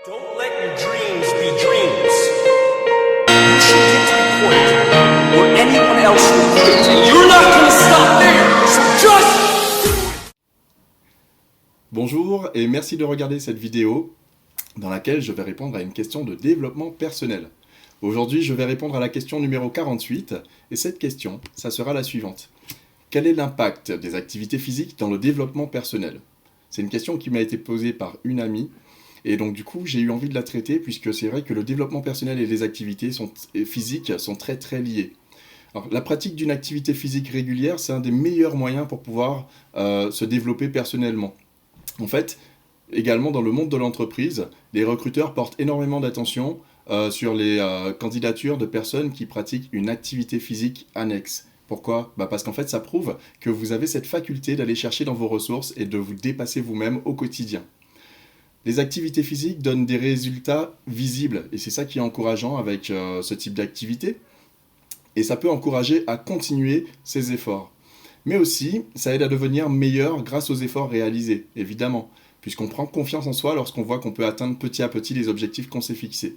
Don't let your dreams be dreams. You should get to the point where anyone else will quit, and you're not gonna stop there. So just do it. Bonjour et merci de regarder cette vidéo dans laquelle je vais répondre à une question de développement personnel. Aujourd'hui, je vais répondre à la question numéro 48 et cette question, ça sera la suivante. Quel est l'impact des activités physiques dans le développement personnel? C'est une question qui m'a été posée par une amie et donc du coup j'ai eu envie de la traiter puisque c'est vrai que le développement personnel et les activités physiques sont très liés. Alors, la pratique d'une activité physique régulière, c'est un des meilleurs moyens pour pouvoir se développer personnellement. En fait, également dans le monde de l'entreprise, les recruteurs portent énormément d'attention sur les candidatures de personnes qui pratiquent une activité physique annexe. Pourquoi? Parce qu'en fait, ça prouve que vous avez cette faculté d'aller chercher dans vos ressources et de vous dépasser vous-même au quotidien. Les activités physiques donnent des résultats visibles et c'est ça qui est encourageant avec ce type d'activité. Et ça peut encourager à continuer ses efforts. Mais aussi, ça aide à devenir meilleur grâce aux efforts réalisés, évidemment, puisqu'on prend confiance en soi lorsqu'on voit qu'on peut atteindre petit à petit les objectifs qu'on s'est fixés.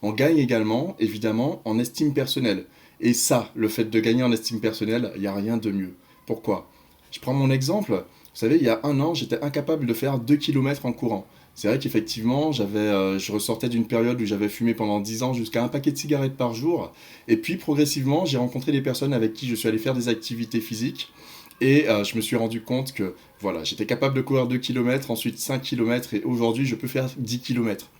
On gagne également, évidemment, en estime personnelle. Et ça, le fait de gagner en estime personnelle, il n'y a rien de mieux. Pourquoi? Je prends mon exemple. Vous savez, il y a un an, j'étais incapable de faire 2 km en courant. C'est vrai qu'effectivement, je ressortais d'une période où j'avais fumé pendant 10 ans jusqu'à un paquet de cigarettes par jour. Et puis, progressivement, j'ai rencontré des personnes avec qui je suis allé faire des activités physiques. Et je me suis rendu compte que voilà, j'étais capable de courir 2 km, ensuite 5 km, et aujourd'hui, je peux faire 10 km.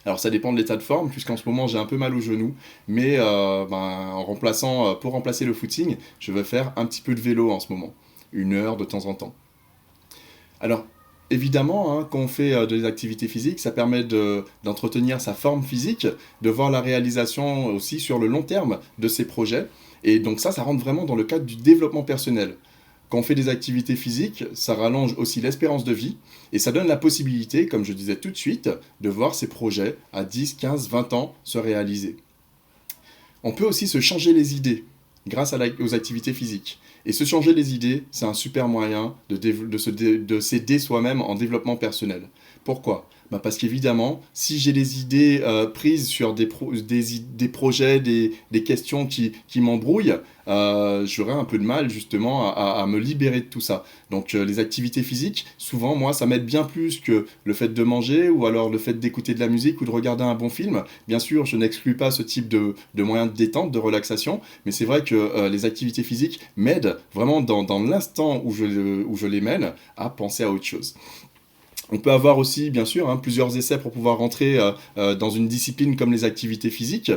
Alors ça dépend de l'état de forme, puisqu'en ce moment j'ai un peu mal au genou, mais pour remplacer le footing, je vais faire un petit peu de vélo en ce moment, 1 heure de temps en temps. Alors évidemment, quand on fait des activités physiques, ça permet d'entretenir sa forme physique, de voir la réalisation aussi sur le long terme de ses projets, et donc ça rentre vraiment dans le cadre du développement personnel. Quand on fait des activités physiques, ça rallonge aussi l'espérance de vie et ça donne la possibilité, comme je disais tout de suite, de voir ses projets à 10, 15, 20 ans se réaliser. On peut aussi se changer les idées grâce aux activités physiques. Et se changer les idées, c'est un super moyen de s'aider soi-même en développement personnel. Pourquoi? Parce qu'évidemment, si j'ai des idées prises sur des projets, des questions qui m'embrouillent, j'aurai un peu de mal justement à me libérer de tout ça. Donc les activités physiques, souvent moi ça m'aide bien plus que le fait de manger ou alors le fait d'écouter de la musique ou de regarder un bon film. Bien sûr, je n'exclus pas ce type de moyens de détente, de relaxation, mais c'est vrai que les activités physiques m'aident vraiment dans l'instant où je les mène à penser à autre chose. On peut avoir aussi, bien sûr, plusieurs essais pour pouvoir rentrer dans une discipline comme les activités physiques.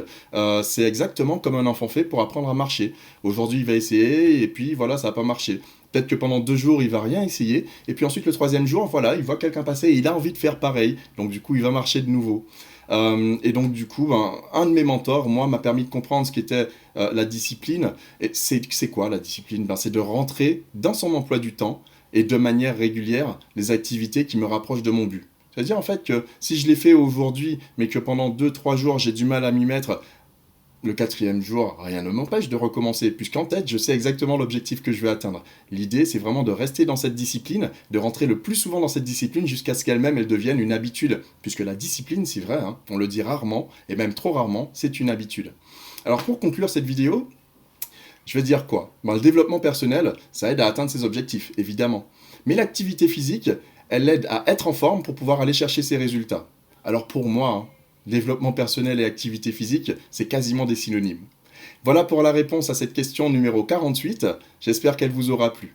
C'est exactement comme un enfant fait pour apprendre à marcher. Aujourd'hui, il va essayer et puis voilà, ça n'a pas marché. Peut-être que pendant 2 jours, il va rien essayer. Et puis ensuite, le 3e jour, voilà, il voit quelqu'un passer et il a envie de faire pareil. Donc du coup, il va marcher de nouveau. Et donc du coup, un de mes mentors, moi, m'a permis de comprendre ce qu'était la discipline. Et c'est quoi la discipline? C'est de rentrer dans son emploi du temps et de manière régulière les activités qui me rapprochent de mon but. C'est-à-dire en fait que si je l'ai fait aujourd'hui, mais que pendant 2-3 jours j'ai du mal à m'y mettre, le 4e jour, rien ne m'empêche de recommencer, puisqu'en tête, je sais exactement l'objectif que je vais atteindre. L'idée, c'est vraiment de rester dans cette discipline, de rentrer le plus souvent dans cette discipline jusqu'à ce qu'elle-même, elle devienne une habitude. Puisque la discipline, c'est vrai, on le dit rarement, et même trop rarement, c'est une habitude. Alors pour conclure cette vidéo, je vais dire quoi? Le développement personnel, ça aide à atteindre ses objectifs, évidemment. Mais l'activité physique, elle aide à être en forme pour pouvoir aller chercher ses résultats. Alors pour moi, développement personnel et activité physique, c'est quasiment des synonymes. Voilà pour la réponse à cette question numéro 48. J'espère qu'elle vous aura plu.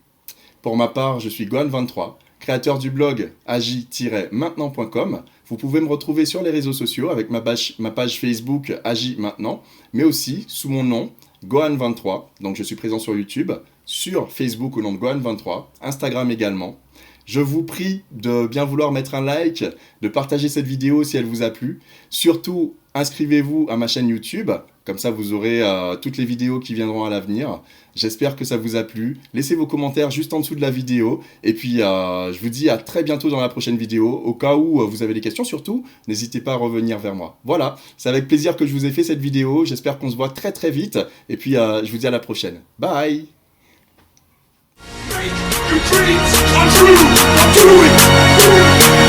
Pour ma part, je suis Gohan23, créateur du blog agi-maintenant.com. Vous pouvez me retrouver sur les réseaux sociaux avec ma page Facebook Agi Maintenant, mais aussi sous mon nom, Gohan23, donc je suis présent sur YouTube, sur Facebook au nom de Gohan23, Instagram également. Je vous prie de bien vouloir mettre un like, de partager cette vidéo si elle vous a plu. Surtout, inscrivez-vous à ma chaîne YouTube, comme ça vous aurez toutes les vidéos qui viendront à l'avenir. J'espère que ça vous a plu. Laissez vos commentaires juste en dessous de la vidéo. Et puis, je vous dis à très bientôt dans la prochaine vidéo. Au cas où vous avez des questions, surtout, n'hésitez pas à revenir vers moi. Voilà, c'est avec plaisir que je vous ai fait cette vidéo. J'espère qu'on se voit très vite. Et puis, je vous dis à la prochaine. Bye! Your dreams come true. Do it.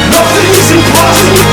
Nothing is impossible.